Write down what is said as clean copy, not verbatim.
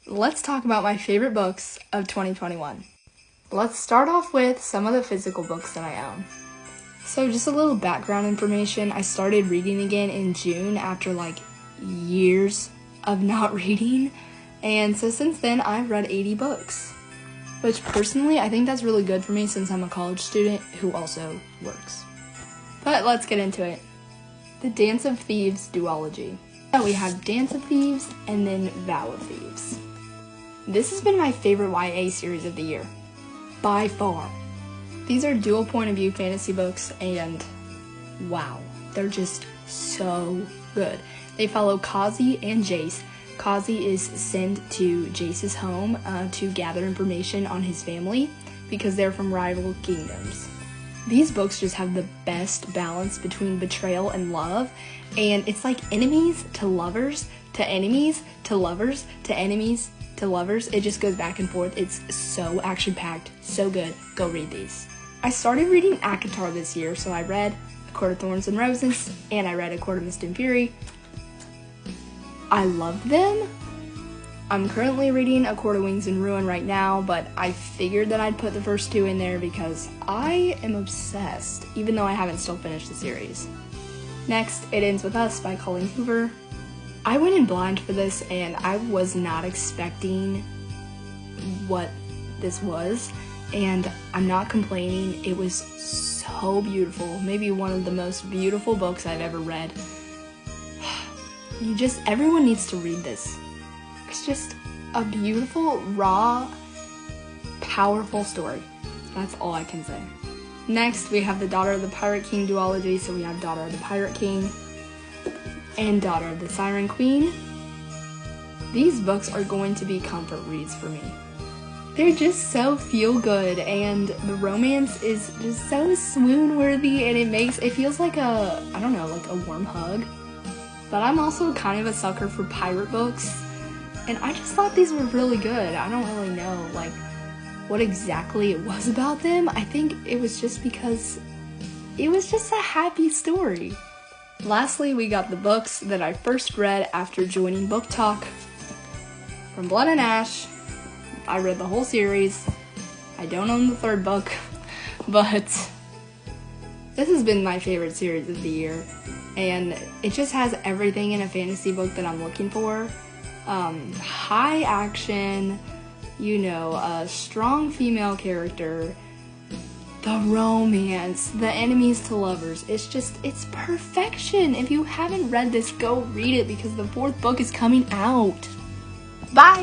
let's talk about my favorite books of 2021. Let's start off with some of the physical books that I own. So just a little background information, I started reading again in June after years of not reading, and so since then I've read 80 books, which personally I think that's really good for me since I'm a college student who also works. But let's get into it. The Dance of Thieves duology. So we have Dance of Thieves and then Vow of Thieves. This has been my favorite YA series of the year, by far. These are dual point of view fantasy books, and wow, they're just so good. They follow Kazi and Jace. Kazi is sent to Jace's home to gather information on his family because they're from rival kingdoms. These books just have the best balance between betrayal and love, and it's like enemies to lovers to enemies to lovers to enemies to lovers. It just goes back and forth. It's so action-packed, so good. Go read these. I started reading ACOTAR this year, so I read A Court of Thorns and Roses, and I read A Court of Mist and Fury. I loved them. I'm currently reading A Court of Wings and Ruin right now, but I figured that I'd put the first two in there because I am obsessed, even though I haven't still finished the series. Next, It Ends With Us by Colleen Hoover. I went in blind for this, and I was not expecting what this was, and I'm not complaining. It was so beautiful, maybe one of the most beautiful books I've ever read. Everyone needs to read this. It's just a beautiful, raw, powerful story. That's all I can say. Next, we have the Daughter of the Pirate King duology, so we have Daughter of the Pirate King and Daughter of the Siren Queen. These books are going to be comfort reads for me. They're just so feel good, and the romance is just so swoon worthy, and it feels like a warm hug. But I'm also kind of a sucker for pirate books, and I just thought these were really good. I don't really know what exactly it was about them. I think it was just because it was just a happy story. Lastly, we got the books that I first read after joining Book Talk. From Blood and Ash, I read the whole series. I don't own the third book, but this has been my favorite series of the year, and it just has everything in a fantasy book that I'm looking for. High action, a strong female character, the romance, the enemies to lovers. It's perfection. If you haven't read this, go read it because the fourth book is coming out. Bye!